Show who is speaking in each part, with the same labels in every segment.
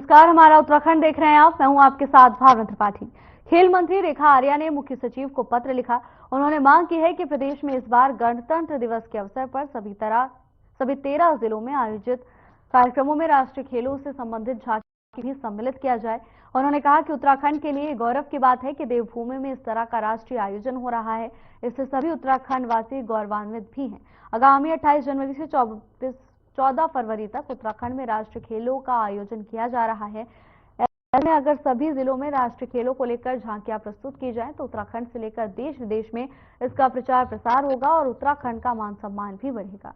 Speaker 1: नमस्कार, हमारा उत्तराखंड देख रहे हैं आप। मैं हूं आपके साथ भावना त्रिपाठी। खेल मंत्री रेखा आर्या ने मुख्य सचिव को पत्र लिखा। उन्होंने मांग की है कि प्रदेश में इस बार गणतंत्र दिवस के अवसर पर सभी 13 जिलों में आयोजित कार्यक्रमों में राष्ट्रीय खेलों से संबंधित झांकी भी सम्मिलित किया जाए। उन्होंने कहा कि उत्तराखंड के लिए गौरव की बात है कि देवभूमि में इस तरह का राष्ट्रीय आयोजन हो रहा है। इससे सभी उत्तराखंड वासी गौरवान्वित भी हैं। आगामी 28 जनवरी से 14 फरवरी तक उत्तराखंड में राष्ट्रीय खेलों का आयोजन किया जा रहा है। ऐसे में अगर सभी जिलों में राष्ट्रीय खेलों को लेकर झांकियां प्रस्तुत की जाएं तो उत्तराखंड से लेकर देश विदेश में इसका प्रचार प्रसार होगा और उत्तराखंड का मान सम्मान भी बढ़ेगा।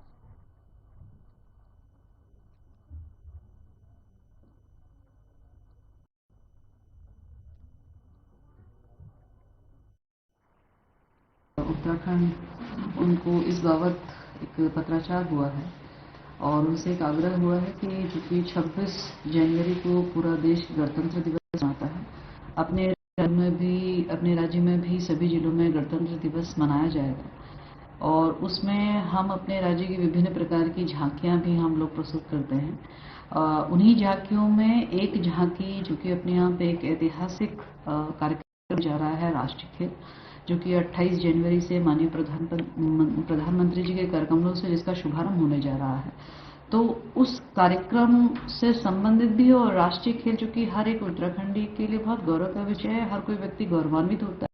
Speaker 2: उत्तराखंड उनको इस बाबत एक पत्राचार हुआ है और उनसे एक आग्रह हुआ है कि चूंकि 26 जनवरी को पूरा देश गणतंत्र दिवस मनाता है, अपने राज्य में भी सभी जिलों में गणतंत्र दिवस मनाया जाएगा और उसमें हम अपने राज्य की विभिन्न प्रकार की झांकियां भी हम लोग प्रस्तुत करते हैं। उन्हीं झांकियों में एक झांकी जो कि अपने यहाँ पे एक ऐतिहासिक कार्यक्रम जा रहा है, राष्ट्रीय खेल, जो कि 28 जनवरी से माननीय प्रधानमंत्री जी के कार्यक्रमों से जिसका शुभारंभ होने जा रहा है, तो उस कार्यक्रम से संबंधित भी और राष्ट्रीय खेल जो कि हर एक उत्तराखंडी के लिए बहुत गौरव का विषय है, हर कोई व्यक्ति गौरवान्वित होता है।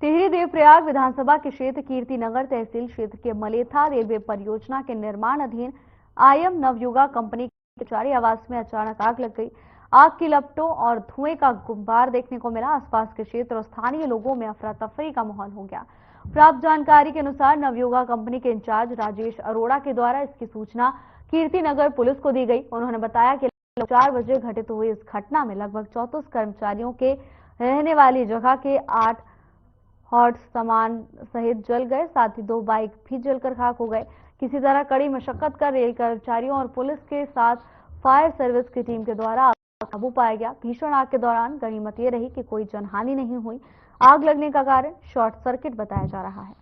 Speaker 1: टिहरी देवप्रयाग विधानसभा के क्षेत्र कीर्तिनगर तहसील क्षेत्र के मलेथा रेलवे परियोजना के निर्माण अधीन आईएम नवयुगा कंपनी के कर्मचारी आवास में अचानक आग लग गई। आग की लपटों और धुएं का गुब्बार देखने को मिला। आसपास के क्षेत्र और स्थानीय लोगों में अफरा तफरी का माहौल हो गया। प्राप्त जानकारी के अनुसार नवयुगा कंपनी के इंचार्ज राजेश अरोड़ा के द्वारा इसकी सूचना कीर्तिनगर पुलिस को दी गई। उन्होंने बताया कि 4 बजे घटित हुई इस घटना में लगभग 34 कर्मचारियों के रहने वाली जगह के 8 हॉट सामान सहित जल गए। साथ ही 2 बाइक भी जलकर खाक हो गए। किसी तरह कड़ी मशक्कत कर रेल कर्मचारियों और पुलिस के साथ फायर सर्विस की टीम के द्वारा आग पर काबू पाया गया। भीषण आग के दौरान गनीमत ये रही कि कोई जनहानि नहीं हुई। आग लगने का कारण शॉर्ट सर्किट बताया जा रहा है।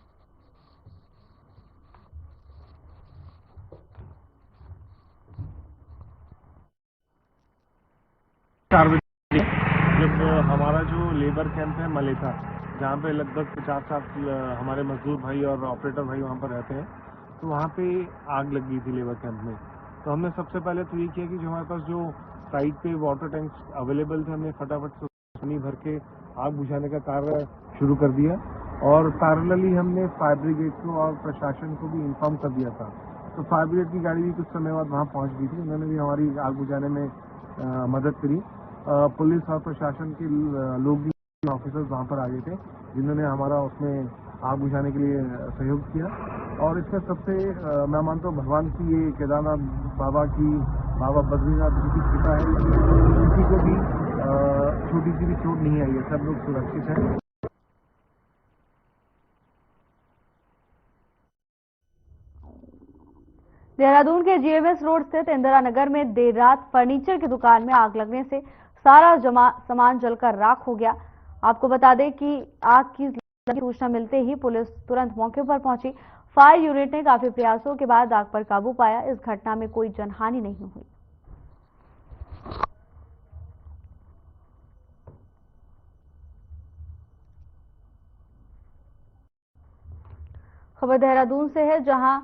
Speaker 3: जब हमारा जो लेबर कैंप है मलेथा, जहाँ पे लगभग 50-60 हमारे मजदूर भाई और ऑपरेटर भाई वहाँ पर रहते हैं, तो वहाँ पे आग लग गई थी लेबर कैंप में। तो हमने सबसे पहले तो ये किया कि जो हमारे पास जो साइड पे वाटर टैंक्स अवेलेबल थे, हमने फटाफट से पानी भर के आग बुझाने का कार्य शुरू कर दिया और पैरेलली हमने फायर ब्रिगेड को और प्रशासन को भी इन्फॉर्म कर दिया था। तो फायर ब्रिगेड की गाड़ी भी कुछ समय बाद वहाँ पहुँच गई थी। उन्होंने भी हमारी आग बुझाने में मदद करी। पुलिस और प्रशासन के लोग भी, ऑफिसर्स वहाँ पर आ गए थे, जिन्होंने हमारा उसमें आग बुझाने के लिए सहयोग किया। और इसमें सबसे मैं मानता हूँ भगवान की, ये केदारनाथ बाबा की, बाबा बद्रीनाथ जी की कृपा है, किसी को भी छोटी सी भी चोट नहीं आई है, सब लोग सुरक्षित हैं।
Speaker 1: देहरादून के जीएमएस रोड स्थित इंदिरा नगर में देर रात फर्नीचर की दुकान में आग लगने से सारा सामान जलकर राख हो गया। आपको बता दें कि आग की सूचना मिलते ही पुलिस तुरंत मौके पर पहुंची। फायर यूनिट ने काफी प्रयासों के बाद आग पर काबू पाया। इस घटना में कोई जनहानि नहीं हुई। खबर देहरादून से है, जहां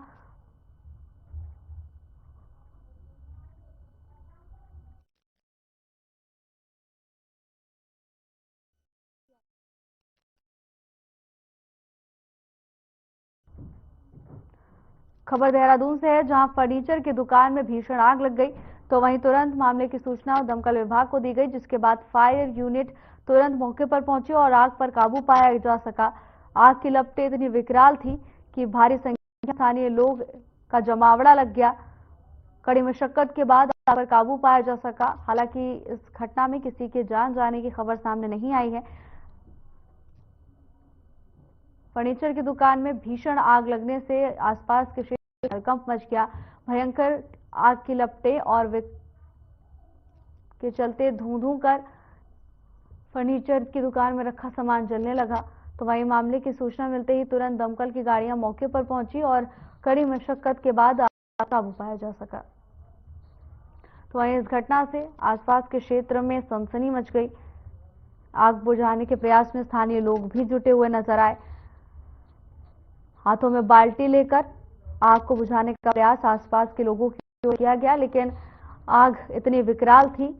Speaker 1: फर्नीचर की दुकान में भीषण आग लग गई, तो वहीं तुरंत मामले की सूचना दमकल विभाग को दी गई, जिसके बाद फायर यूनिट तुरंत मौके पर पहुंची और आग पर काबू पाया जा सका। आग की लपटें इतनी विकराल थी कि भारी संख्या में स्थानीय लोग का जमावड़ा लग गया। कड़ी मशक्कत के बाद आग पर काबू पाया जा सका। हालांकि इस घटना में किसी के जान जाने की खबर सामने नहीं आई है। फर्नीचर की दुकान में भीषण आग लगने से आसपास के क्षेत्र में हड़कंप मच गया। भयंकर आग की लपटें और के चलते धूं धूं कर फर्नीचर की दुकान में रखा सामान जलने लगा, तो वहीं मामले की सूचना मिलते ही तुरंत दमकल की गाड़ियां मौके पर पहुंची और कड़ी मशक्कत के बाद आग काबू पाया जा सका। तो वहीं इस घटना से आसपास के क्षेत्र में सनसनी मच गई। आग बुझाने के प्रयास में स्थानीय लोग भी जुटे हुए नजर आए। हाथों में बाल्टी लेकर आग को बुझाने का प्रयास आसपास के लोगों की ओर किया गया, लेकिन आग इतनी विकराल थी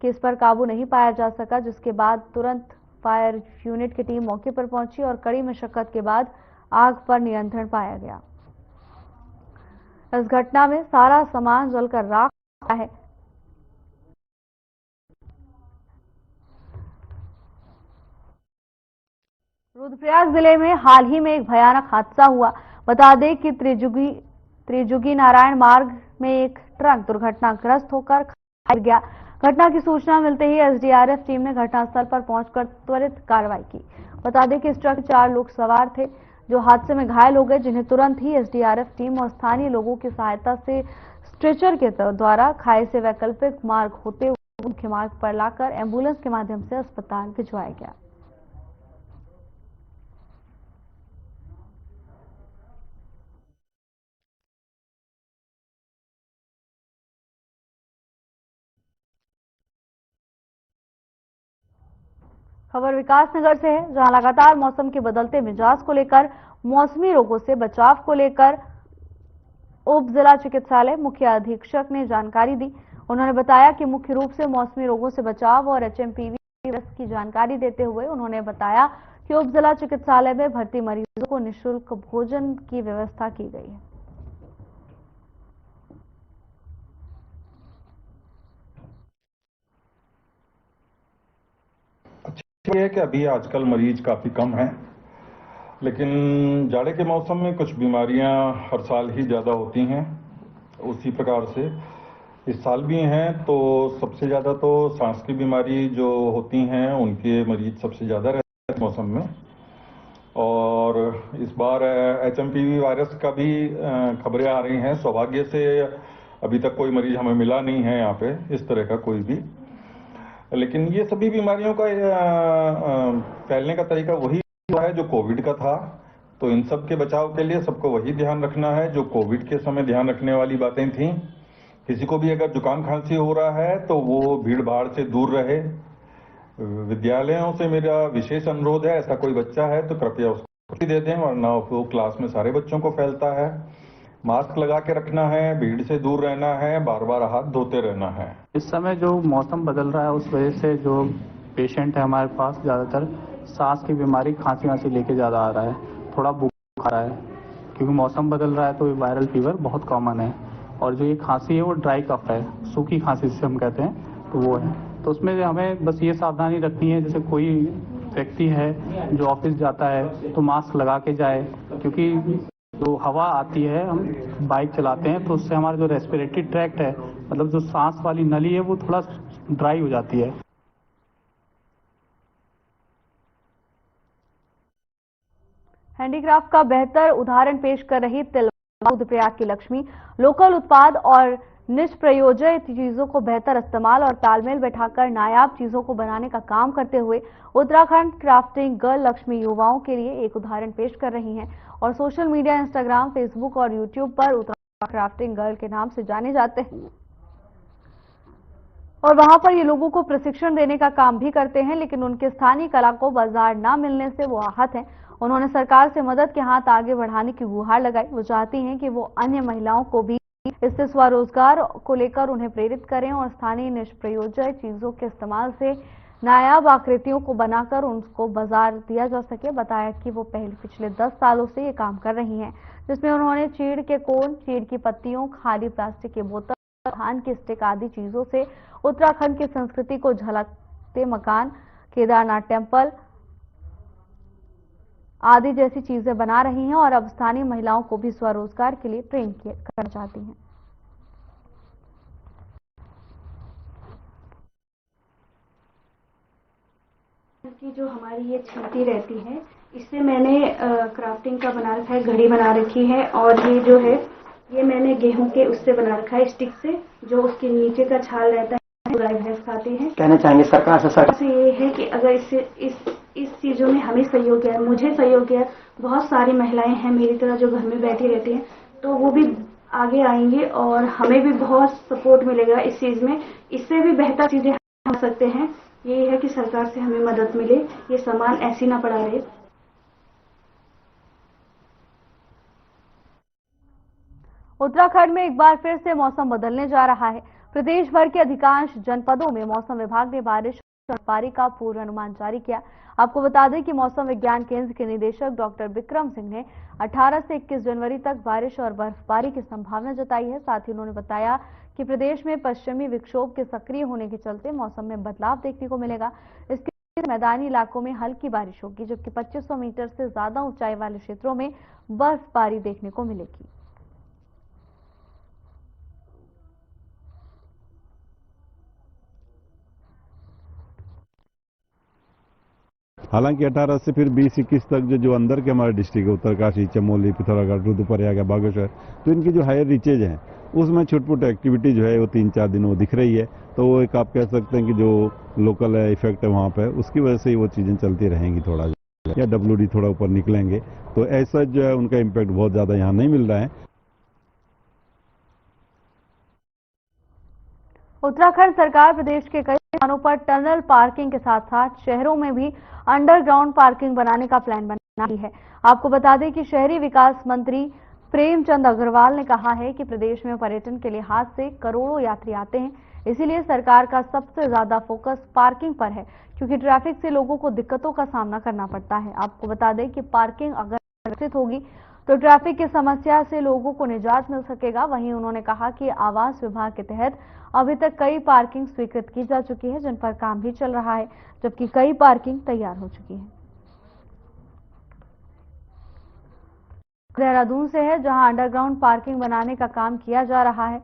Speaker 1: कि इस पर काबू नहीं पाया जा सका, जिसके बाद तुरंत फायर यूनिट की टीम मौके पर पहुंची और कड़ी मशक्कत के बाद आग पर नियंत्रण पाया गया। इस घटना में सारा सामान जलकर राख हो गया है। रुद्रप्रयाग जिले में हाल ही में एक भयानक हादसा हुआ। बता दें कि त्रिजुगी नारायण मार्ग में एक ट्रक दुर्घटनाग्रस्त होकर गिर गया। घटना की सूचना मिलते ही एसडीआरएफ टीम ने घटनास्थल पर पहुंचकर त्वरित कार्रवाई की। बता दें कि इस ट्रक में 4 लोग सवार थे जो हादसे में घायल हो गए, जिन्हें तुरंत ही एसडीआरएफ टीम और स्थानीय लोगों की सहायता से स्ट्रेचर के द्वारा खाई से वैकल्पिक मार्ग होते हुए मुख्य मार्ग पर लाकर एम्बुलेंस के माध्यम से अस्पताल भिजवाया गया। खबर विकासनगर से है, जहां लगातार मौसम के बदलते मिजाज को लेकर मौसमी रोगों से बचाव को लेकर उप जिला चिकित्सालय मुख्य अधीक्षक ने जानकारी दी। उन्होंने बताया कि मुख्य रूप से मौसमी रोगों से बचाव और एचएमपीवी वायरस की जानकारी देते हुए उन्होंने बताया कि उप जिला चिकित्सालय में भर्ती मरीजों को निःशुल्क भोजन की व्यवस्था की गई है।
Speaker 4: ये है कि अभी आजकल मरीज काफ़ी कम हैं, लेकिन जाड़े के मौसम में कुछ बीमारियां हर साल ही ज़्यादा होती हैं। उसी प्रकार से इस साल भी हैं, तो सबसे ज़्यादा तो सांस की बीमारी जो होती हैं उनके मरीज सबसे ज़्यादा रहते हैं मौसम में। और इस बार एचएमपीवी वायरस का भी खबरें आ रही हैं। सौभाग्य से अभी तक कोई मरीज हमें मिला नहीं है यहाँ पे इस तरह का कोई भी, लेकिन ये सभी बीमारियों का फैलने का तरीका वही है जो कोविड का था। तो इन सब के बचाव के लिए सबको वही ध्यान रखना है जो कोविड के समय ध्यान रखने वाली बातें थीं। किसी को भी अगर जुकाम खांसी हो रहा है तो वो भीड़ भाड़ से दूर रहे। विद्यालयों से मेरा विशेष अनुरोध है, ऐसा कोई बच्चा है तो कृपया उसको छुट्टी दे दें, वरना वो क्लास में सारे बच्चों को फैलता है। मास्क लगा के रखना है, भीड़ से दूर रहना है, बार बार हाथ धोते रहना है।
Speaker 5: इस समय जो मौसम बदल रहा है उस वजह से जो पेशेंट है हमारे पास ज़्यादातर सांस की बीमारी खांसी वांसी लेके ज़्यादा आ रहा है, थोड़ा बुखार आ रहा है, क्योंकि मौसम बदल रहा है तो वायरल फीवर बहुत कॉमन है। और जो ये खांसी है वो ड्राई कफ है, सूखी खांसी जिसे हम कहते हैं, तो वो है। तो उसमें हमें बस ये सावधानी रखनी है, जैसे कोई व्यक्ति है जो ऑफिस जाता है तो मास्क लगा के जाए, क्योंकि जो हवा आती है, हम बाइक चलाते हैं तो उससे हमारा जो रेस्पिरेटरी ट्रैक्ट है, मतलब जो सांस वाली नली है, वो थोड़ा ड्राई हो जाती है।
Speaker 1: हैंडीक्राफ्ट का बेहतर उदाहरण पेश कर रही रुद्रप्रयाग की लक्ष्मी लोकल उत्पाद और निष्प्रयोज्य चीजों को बेहतर इस्तेमाल और तालमेल बैठाकर नायाब चीजों को बनाने का काम करते हुए उत्तराखंड क्राफ्टिंग गर्ल लक्ष्मी युवाओं के लिए एक उदाहरण पेश कर रही हैं और सोशल मीडिया, इंस्टाग्राम, फेसबुक और यूट्यूब पर उत्तराखंड क्राफ्टिंग गर्ल के नाम से जाने जाते हैं और वहां पर ये लोगों को प्रशिक्षण देने का काम भी करते हैं, लेकिन उनके स्थानीय कला को बाजार न मिलने से वो आहत हैं। उन्होंने सरकार से मदद के हाथ आगे बढ़ाने की गुहार लगाई। वो चाहती हैं कि वो अन्य महिलाओं को भी इससे स्वरोजगार को लेकर उन्हें प्रेरित करें और स्थानीय निष्प्रयोज्य चीजों के इस्तेमाल से नायाब आकृतियों को बनाकर उनको बाजार दिया जा सके। बताया कि वो पिछले 10 सालों से ये काम कर रही हैं, जिसमें उन्होंने चीड़ के कोन, चीड़ की पत्तियों, खाली प्लास्टिक की बोतल, धान की स्टिक आदि चीजों से उत्तराखंड की संस्कृति को झलकते मकान, केदारनाथ टेम्पल आदि जैसी चीजें बना रही हैं और अब स्थानीय महिलाओं को भी स्वरोजगार के लिए ट्रेन करना चाहती हैं।
Speaker 6: की जो हमारी ये छींटी रहती है, इससे मैंने क्राफ्टिंग का बना रखा है, घड़ी बना रखी है और ये जो है ये मैंने गेहूं के उससे बना रखा है, स्टिक से, जो उसके नीचे का छाल रहता है गाय भैंस खाते हैं।
Speaker 7: कहना चाहेंगे सरकार से
Speaker 6: ये है कि अगर इस चीज़ों में हमें सहयोग किया, मुझे सहयोग किया। बहुत सारी महिलाएं हैं मेरी तरह जो घर में बैठी रहती हैं, तो वो भी आगे आएंगे और हमें भी बहुत सपोर्ट मिलेगा इस चीज़ में। इससे भी बेहतर चीज़ें हम कर सकते हैं। यही है कि सरकार से हमें मदद मिले, ये सामान ऐसी ना पड़ा रहे।
Speaker 1: उत्तराखंड में एक बार फिर से मौसम बदलने जा रहा है। प्रदेश भर के अधिकांश जनपदों में मौसम विभाग ने बारिश और बर्फबारी का पूर्वानुमान जारी किया। आपको बता दें कि मौसम विज्ञान केंद्र के निदेशक डॉक्टर विक्रम सिंह ने 18 से 21 जनवरी तक बारिश और बर्फबारी की संभावना जताई है। साथ ही उन्होंने बताया कि प्रदेश में पश्चिमी विक्षोभ के सक्रिय होने के चलते मौसम में बदलाव देखने को मिलेगा। इसके मैदानी इलाकों में हल्की बारिश होगी, जबकि 2500 मीटर से ज्यादा ऊंचाई वाले क्षेत्रों में बर्फबारी देखने को मिलेगी।
Speaker 7: हालांकि 18 से फिर 20-21 तक जो अंदर के हमारे डिस्ट्रिक्ट है, उत्तरकाशी, चमोली, पिथौरागढ़, रुद्रप्रयाग, बागेश्वर, तो इनकी जो हायर रीचेज हैं उसमें छुटपुट एक्टिविटी जो है वो 3-4 दिन वो दिख रही है। तो वो एक आप कह सकते हैं कि जो लोकल है इफेक्ट है वहाँ पे, उसकी वजह से ही वो चीजें चलती रहेंगी। थोड़ा या WD थोड़ा ऊपर निकलेंगे तो ऐसा जो है उनका इम्पैक्ट बहुत ज्यादा यहाँ नहीं मिल रहा है।
Speaker 1: उत्तराखंड सरकार प्रदेश के कई स्थानों पर टनल पार्किंग के साथ साथ शहरों में भी अंडरग्राउंड पार्किंग बनाने का प्लान बना रही है। आपको बता दें कि शहरी विकास मंत्री प्रेमचंद अग्रवाल ने कहा है कि प्रदेश में पर्यटन के लिहाज से करोड़ों यात्री आते हैं, इसीलिए सरकार का सबसे ज्यादा फोकस पार्किंग पर है, क्योंकि ट्रैफिक से लोगों को दिक्कतों का सामना करना पड़ता है। आपको बता दें कि पार्किंग अगर व्यवस्थित होगी तो ट्रैफिक की समस्या से लोगों को निजात मिल सकेगा। वहीं उन्होंने कहा कि आवास विभाग के तहत अभी तक कई पार्किंग स्वीकृत की जा चुकी है, जिन पर काम भी चल रहा है, जबकि कई पार्किंग तैयार हो चुकी है। देहरादून से है, जहां अंडरग्राउंड पार्किंग बनाने का काम किया जा रहा है।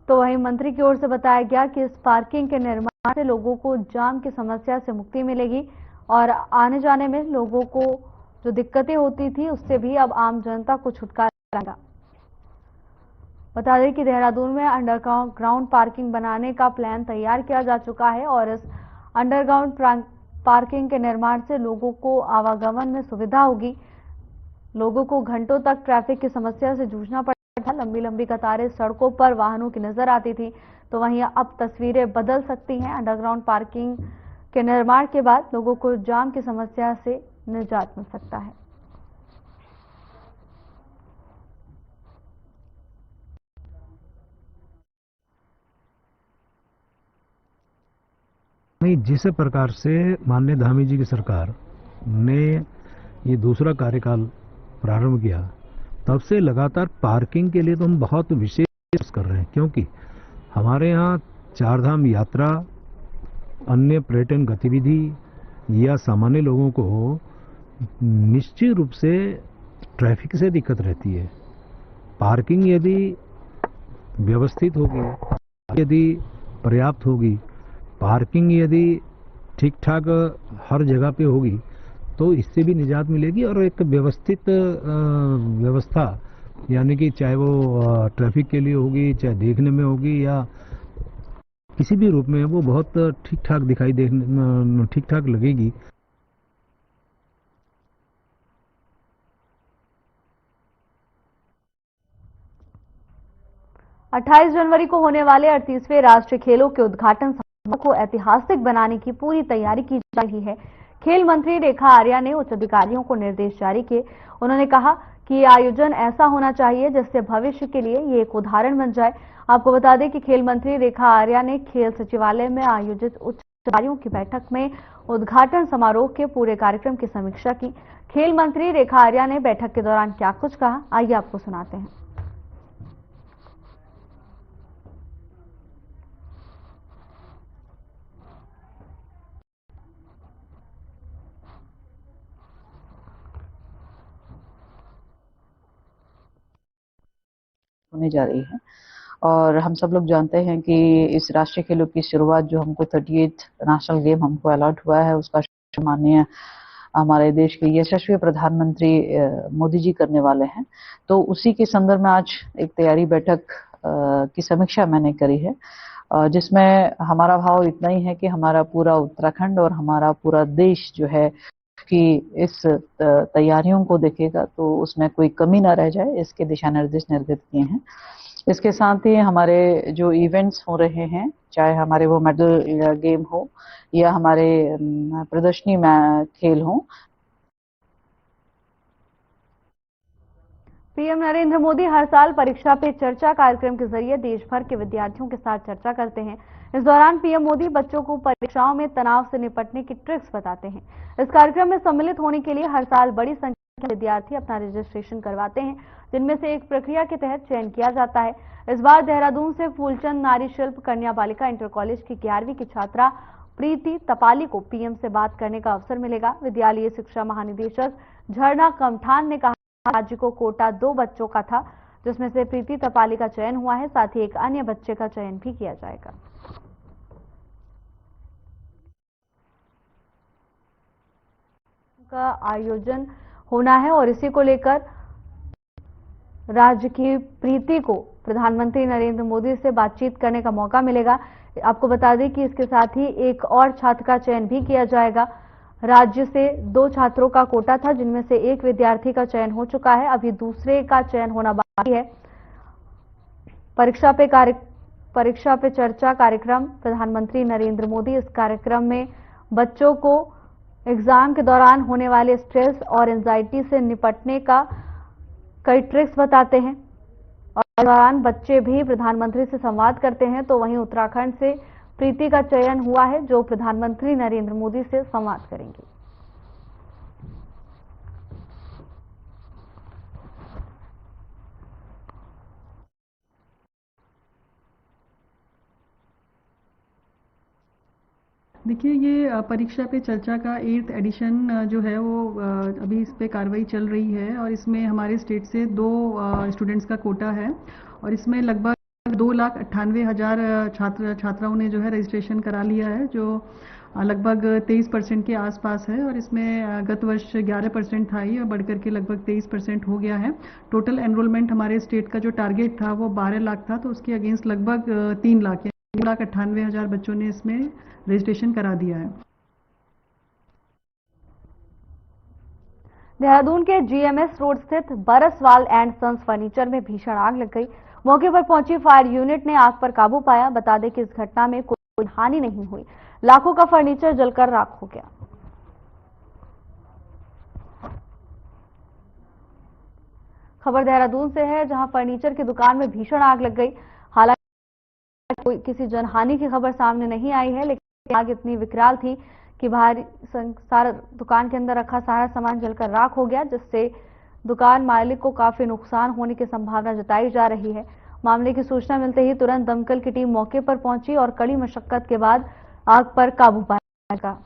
Speaker 1: तो वहीं मंत्री की ओर से बताया गया कि इस पार्किंग के निर्माण से लोगों को जाम की समस्या से मुक्ति मिलेगी और आने जाने में लोगों को जो दिक्कतें होती थी उससे भी अब आम जनता को छुटकारा मिलेगा। बता दें कि देहरादून में अंडरग्राउंड पार्किंग बनाने का प्लान तैयार किया जा चुका है और इस अंडरग्राउंड पार्किंग के निर्माण से लोगों को आवागमन में सुविधा होगी। लोगों को घंटों तक ट्रैफिक की समस्या से जूझना पड़ा था। लंबी लंबी कतारें सड़कों पर वाहनों की नजर आती थी, तो वहीं अब तस्वीरें बदल सकती हैं। अंडरग्राउंड पार्किंग के निर्माण के बाद लोगों को जाम की समस्या से निजात मिल सकता है।
Speaker 8: नहीं, जिस प्रकार से माननीय धामी जी की सरकार ने ये दूसरा कार्यकाल प्रारंभ किया, तब से लगातार पार्किंग के लिए तो हम बहुत विशेष कर रहे हैं, क्योंकि हमारे यहाँ चारधाम यात्रा, अन्य पर्यटन गतिविधि या सामान्य लोगों को निश्चित रूप से ट्रैफिक से दिक्कत रहती है। पार्किंग यदि व्यवस्थित होगी, यदि पर्याप्त होगी, पार्किंग यदि ठीक ठाक हर जगह पे होगी तो इससे भी निजात मिलेगी और एक व्यवस्थित व्यवस्था, यानी कि चाहे वो ट्रैफिक के लिए होगी, चाहे देखने में होगी या किसी भी रूप में, वो बहुत ठीक ठाक दिखाई देखने ठीक ठाक लगेगी।
Speaker 1: अट्ठाईस जनवरी को होने वाले 38वें राष्ट्रीय खेलों के उद्घाटन समारोह को ऐतिहासिक बनाने की पूरी तैयारी की जा रही है। खेल मंत्री रेखा आर्या ने उच्च अधिकारियों को निर्देश जारी किए। उन्होंने कहा कि आयोजन ऐसा होना चाहिए जिससे भविष्य के लिए ये एक उदाहरण बन जाए। आपको बता दें कि खेल मंत्री रेखा आर्या ने खेल सचिवालय में आयोजित उच्च अधिकारियों की बैठक में उद्घाटन समारोह के पूरे कार्यक्रम की समीक्षा की। खेल मंत्री रेखा आर्या ने बैठक के दौरान क्या कुछ कहा, आइए आपको सुनाते हैं।
Speaker 2: होने जा रही है और हम सब लोग जानते हैं कि इस राष्ट्रीय खेलों की शुरुआत जो हमको 38 नेशनल गेम हमको अलॉट हुआ है, उसका माननीय हमारे देश के यशस्वी प्रधानमंत्री मोदी जी करने वाले हैं। तो उसी के संदर्भ में आज एक तैयारी बैठक की समीक्षा मैंने करी है, जिसमें हमारा भाव इतना ही है कि हमारा पूरा उत्तराखंड और हमारा पूरा देश जो है की इस तैयारियों को देखेगा तो उसमें कोई कमी ना रह जाए, इसके दिशा निर्देश निर्गत किए हैं। इसके साथ ही हमारे जो इवेंट्स हो रहे हैं, चाहे हमारे वो मेडल गेम हो या हमारे प्रदर्शनी में खेल हो।
Speaker 1: पीएम नरेंद्र मोदी हर साल परीक्षा पे चर्चा कार्यक्रम के जरिए देश भर के विद्यार्थियों के साथ चर्चा करते हैं। इस दौरान पीएम मोदी बच्चों को परीक्षाओं में तनाव से निपटने की ट्रिक्स बताते हैं। इस कार्यक्रम में सम्मिलित होने के लिए हर साल बड़ी संख्या में विद्यार्थी अपना रजिस्ट्रेशन करवाते हैं, जिनमें से एक प्रक्रिया के तहत चयन किया जाता है। इस बार देहरादून से फूलचंद नारी शिल्प कन्या बालिका इंटर कॉलेज की 11वीं की छात्रा प्रीति तपाली को पीएम से बात करने का अवसर मिलेगा। विद्यालयी शिक्षा महानिदेशक झरना कमठान ने कहा, राज्य को कोटा 2 बच्चों का था, जिसमें से प्रीति तपाली का चयन हुआ है। साथ ही एक अन्य बच्चे का चयन भी किया जाएगा। का आयोजन होना है और इसी को लेकर राज्य की प्रीति को प्रधानमंत्री नरेंद्र मोदी से बातचीत करने का मौका मिलेगा। आपको बता दें कि इसके साथ ही एक और छात्र का चयन भी किया जाएगा। राज्य से 2 छात्रों का कोटा था, जिनमें से एक विद्यार्थी का चयन हो चुका है, अभी दूसरे का चयन होना बाकी है। परीक्षा पे चर्चा कार्यक्रम प्रधानमंत्री नरेंद्र मोदी इस कार्यक्रम में बच्चों को एग्जाम के दौरान होने वाले स्ट्रेस और एंजाइटी से निपटने का कई ट्रिक्स बताते हैं और इस दौरान बच्चे भी प्रधानमंत्री से संवाद करते हैं। तो वहीं उत्तराखंड से प्रीति का चयन हुआ है, जो प्रधानमंत्री नरेंद्र मोदी से संवाद करेंगी।
Speaker 9: देखिए, ये परीक्षा पे चर्चा का 8th एडिशन जो है वो अभी इस पे कार्रवाई चल रही है और इसमें हमारे स्टेट से 2 स्टूडेंट्स का कोटा है और इसमें लगभग 2,98,000 छात्राओं ने जो है रजिस्ट्रेशन करा लिया है, जो लगभग 23% के आसपास है और इसमें गत वर्ष 11% था ये, बढ़कर के लगभग 23% हो गया है। टोटल एनरोलमेंट हमारे स्टेट का जो टारगेट था वो 12 लाख था, तो उसके अगेंस्ट लगभग 3 लाख 2,98,000 बच्चों ने इसमें रजिस्ट्रेशन करा दिया है।
Speaker 1: देहरादून के जीएमएस रोड स्थित बरसवाल एंड सन्स फर्नीचर में भीषण आग लग गई। मौके पर पहुंची फायर यूनिट ने आग पर काबू पाया। बता दें कि इस घटना में कोई हानि नहीं हुई, लाखों का फर्नीचर जलकर राख हो गया। खबर देहरादून से है, जहां फर्नीचर की दुकान में भीषण आग लग गई। हालांकि कोई किसी जनहानि की खबर सामने नहीं आई है, लेकिन आग इतनी विकराल थी कि भारी सारा दुकान के अंदर रखा सारा सामान जलकर राख हो गया, जिससे दुकान मालिक को काफी नुकसान होने की संभावना जताई जा रही है। मामले की सूचना मिलते ही तुरंत दमकल की टीम मौके पर पहुंची और कड़ी मशक्कत के बाद आग पर काबू पाया गया।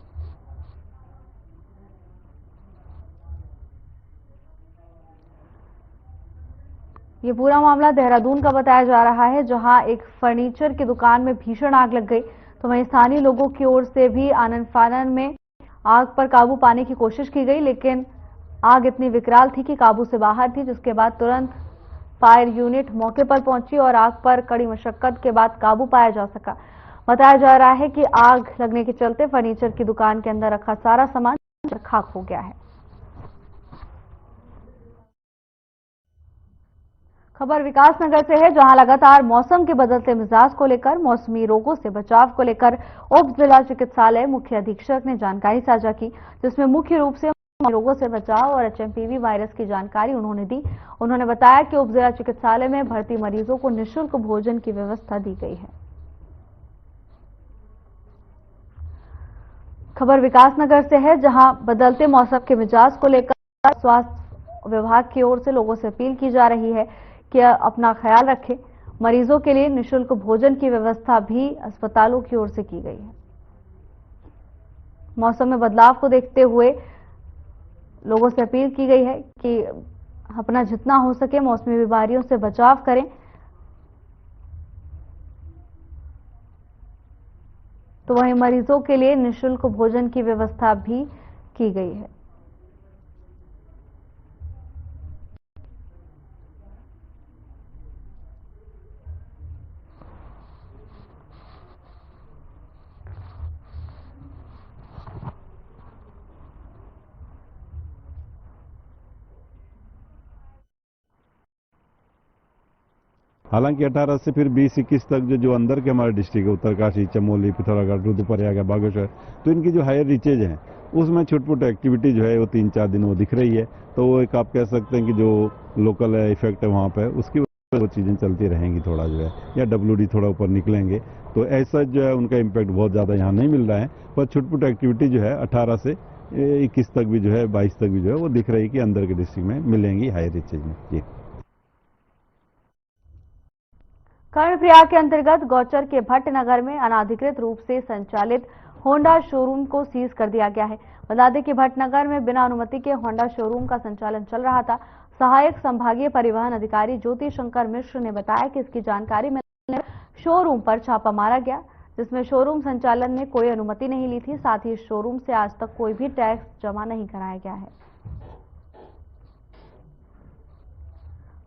Speaker 1: ये पूरा मामला देहरादून का बताया जा रहा है, जहां एक फर्नीचर की दुकान में भीषण आग लग गई। तो वहीं स्थानीय लोगों की ओर से भी आनन फानन में आग पर काबू पाने की कोशिश की गई, लेकिन आग इतनी विकराल थी कि काबू से बाहर थी, जिसके बाद तुरंत फायर यूनिट मौके पर पहुंची और आग पर कड़ी मशक्कत के बाद काबू पाया जा सका। बताया जा रहा है कि आग लगने के चलते फर्नीचर की दुकान के अंदर रखा सारा सामान खाक हो गया है। खबर विकासनगर से है, जहां लगातार मौसम के बदलते मिजाज को लेकर मौसमी रोगों से बचाव को लेकर उप जिला चिकित्सालय मुख्य अधीक्षक ने जानकारी साझा की, जिसमें मुख्य रूप से रोगों से बचाव और एचएमपीवी वायरस की जानकारी उन्होंने दी। उन्होंने बताया कि उप जिला चिकित्सालय में भर्ती मरीजों को निःशुल्क भोजन की व्यवस्था दी गई है। खबर विकासनगर से है, जहां बदलते मौसम के मिजाज को लेकर स्वास्थ्य विभाग की ओर से लोगों से अपील की जा रही है कि अपना ख्याल रखें। मरीजों के लिए निःशुल्क भोजन की व्यवस्था भी अस्पतालों की ओर से की गई है। मौसम में बदलाव को देखते हुए लोगों से अपील की गई है कि अपना जितना हो सके मौसमी बीमारियों से बचाव करें। तो वहीं मरीजों के लिए निःशुल्क भोजन की व्यवस्था भी की गई है।
Speaker 7: हालांकि 18 से फिर 20-21 तक जो अंदर के हमारे डिस्ट्रिक्ट है, उत्तरकाशी, चमोली, पिथौरागढ़, रुद्रप्रयाग, बागेश्वर, तो इनकी जो हायर रीचेज हैं उसमें छुटपुट एक्टिविटी जो है वो 3-4 दिन वो दिख रही है। तो वो एक आप कह सकते हैं कि जो लोकल इफेक्ट है वहाँ पे उसकी वो चीज़ें चलती रहेंगी थोड़ा जो है, या WD थोड़ा ऊपर निकलेंगे, तो ऐसा जो है उनका इम्पैक्ट बहुत ज़्यादा यहाँ नहीं मिल रहा है। पर छुटपुट एक्टिविटी जो है 18 से 21 तक भी जो है, 22 तक भी जो है वो दिख रही है कि अंदर के डिस्ट्रिक्ट में मिलेंगी हायर रीचेज में। जी।
Speaker 1: कर्णप्रयाग के अंतर्गत गौचर के भट्टनगर में अनाधिकृत रूप से संचालित होंडा शोरूम को सीज कर दिया गया है। बता दें कि भट्टनगर में बिना अनुमति के होंडा शोरूम का संचालन चल रहा था। सहायक संभागीय परिवहन अधिकारी ज्योति शंकर मिश्र ने बताया कि इसकी जानकारी मिलने पर शोरूम पर छापा मारा गया, जिसमें शोरूम संचालन में कोई अनुमति नहीं ली थी। साथ ही शोरूम से आज तक कोई भी टैक्स जमा नहीं कराया गया है।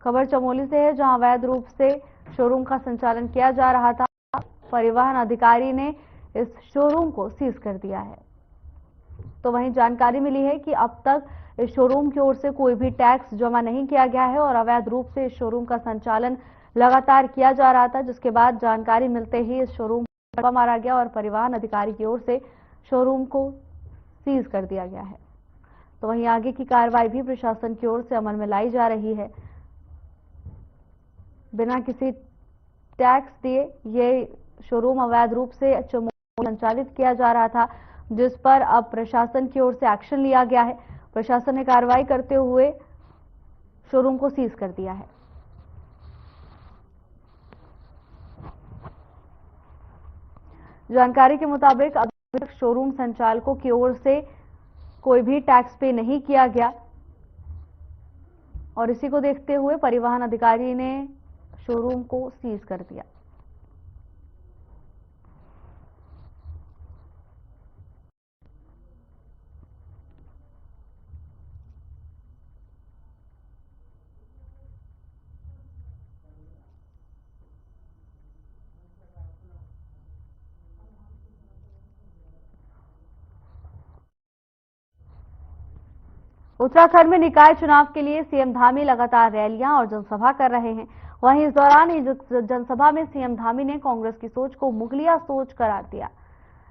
Speaker 1: खबर चमोली से है, जहां अवैध रूप से शोरूम का संचालन किया जा रहा था। परिवहन अधिकारी ने इस शोरूम को सीज कर दिया है। तो वहीं जानकारी मिली है कि अब तक इस शोरूम की ओर से कोई भी टैक्स जमा नहीं किया गया है और अवैध रूप से इस शोरूम का संचालन लगातार किया जा रहा था, जिसके बाद जानकारी मिलते ही इस शोरूम पर छापा मारा गया और परिवहन अधिकारी की ओर से शोरूम को सीज कर दिया गया है। तो वहीं आगे की कार्रवाई भी प्रशासन की ओर से अमल में लाई जा रही है। बिना किसी टैक्स दिए ये शोरूम अवैध रूप से संचालित किया जा रहा था, जिस पर अब प्रशासन की ओर से एक्शन लिया गया है। प्रशासन ने कार्रवाई करते हुए शोरूम को सीज कर दिया है। जानकारी के मुताबिक अभी तक शोरूम संचालकों की ओर से कोई भी टैक्स पे नहीं किया गया और इसी को देखते हुए परिवहन अधिकारी ने शोरूम को सीज कर दिया। उत्तराखंड में निकाय चुनाव के लिए सीएम धामी लगातार रैलियां और जनसभा कर रहे हैं। वहीं इस दौरान जनसभा में सीएम धामी ने कांग्रेस की सोच को मुगलिया सोच करार दिया।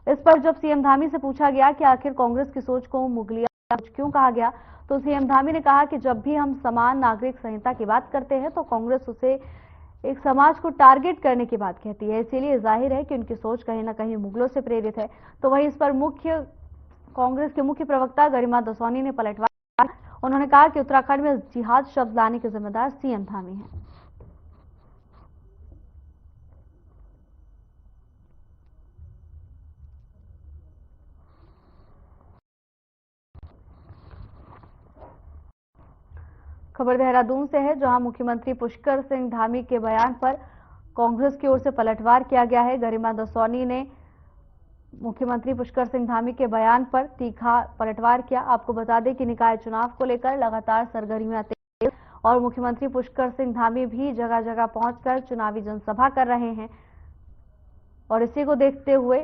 Speaker 1: इस पर जब सीएम धामी से पूछा गया कि आखिर कांग्रेस की सोच को मुगलिया सोच क्यों कहा गया, तो सीएम धामी ने कहा कि जब भी हम समान नागरिक संहिता की बात करते हैं तो कांग्रेस उसे एक समाज को टारगेट करने की बात कहती है। इसीलिए जाहिर है कि उनकी सोच कहीं ना कहीं मुगलों से प्रेरित है। तो वहीं इस पर कांग्रेस के मुख्य प्रवक्ता गरिमा दसौनी ने पलटवार। उन्होंने कहा कि उत्तराखंड में जिहाद शब्द लाने के जिम्मेदार सीएम धामी हैं। खबर देहरादून से है, जहां मुख्यमंत्री पुष्कर सिंह धामी के बयान पर कांग्रेस की ओर से पलटवार किया गया है। गरिमा दसौनी ने मुख्यमंत्री पुष्कर सिंह धामी के बयान पर तीखा पलटवार किया। आपको बता दें कि निकाय चुनाव को लेकर लगातार सरगर्मियां तेज और मुख्यमंत्री पुष्कर सिंह धामी भी जगह जगह पहुंचकर चुनावी जनसभा कर रहे हैं और इसी को देखते हुए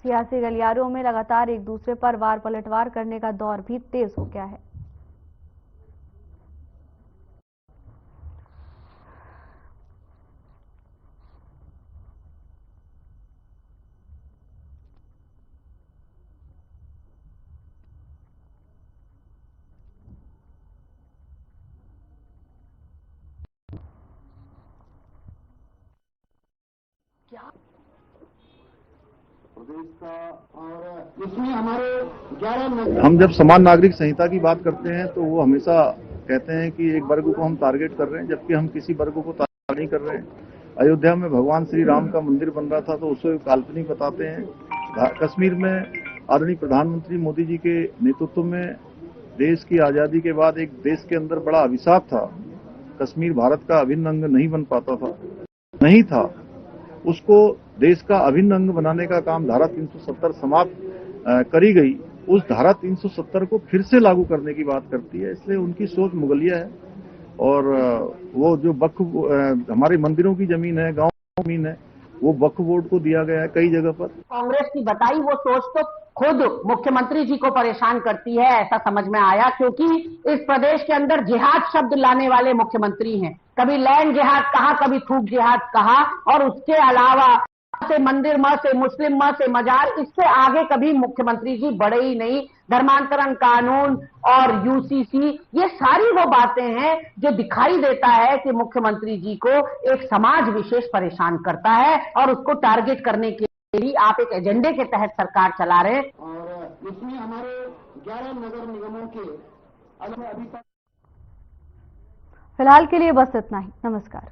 Speaker 1: सियासी गलियारों में लगातार एक दूसरे पर वार पलटवार करने का दौर भी तेज हो गया है।
Speaker 10: इसमें हमारे 11 हम जब समान नागरिक संहिता की बात करते हैं तो वो हमेशा कहते हैं कि एक वर्ग को हम टारगेट कर रहे हैं, जबकि हम किसी वर्ग को टारगेट नहीं कर रहे हैं। अयोध्या में भगवान श्री राम का मंदिर बन रहा था तो उसे काल्पनिक बताते हैं। कश्मीर में आदरणीय प्रधानमंत्री मोदी जी के नेतृत्व में देश की आजादी के बाद एक देश के अंदर बड़ा अभिशाप था। कश्मीर भारत का अभिन्न अंग नहीं बन पाता था, नहीं था, उसको देश का अभिन्न अंग बनाने का काम धारा 370 समाप्त करी गई। उस धारा 370 को फिर से लागू करने की बात करती है, इसलिए उनकी सोच मुगलिया है। और वो जो वक्फ हमारे मंदिरों की जमीन है, गांव की जमीन है, वो वक्फ बोर्ड को दिया गया है कई जगह पर।
Speaker 11: कांग्रेस की बताई वो सोच तो खुद मुख्यमंत्री जी को परेशान करती है, ऐसा समझ में आया, क्योंकि इस प्रदेश के अंदर जिहाद शब्द लाने वाले मुख्यमंत्री हैं। कभी लैंड जिहाद कहा, कभी थूक जिहाद कहा, और उसके अलावा से मंदिर म से मुस्लिम म से मजार, इससे आगे कभी मुख्यमंत्री जी बढ़े ही नहीं। धर्मांतरण कानून और यूसीसी, ये सारी वो बातें हैं जो दिखाई देता है कि मुख्यमंत्री जी को एक समाज विशेष परेशान करता है और उसको टारगेट करने के लिए आप एक एजेंडे के तहत सरकार चला रहे हैं। और इसमें हमारे 11 नगर निगमों के अभी तक
Speaker 1: फिलहाल के लिए बस इतना ही। नमस्कार।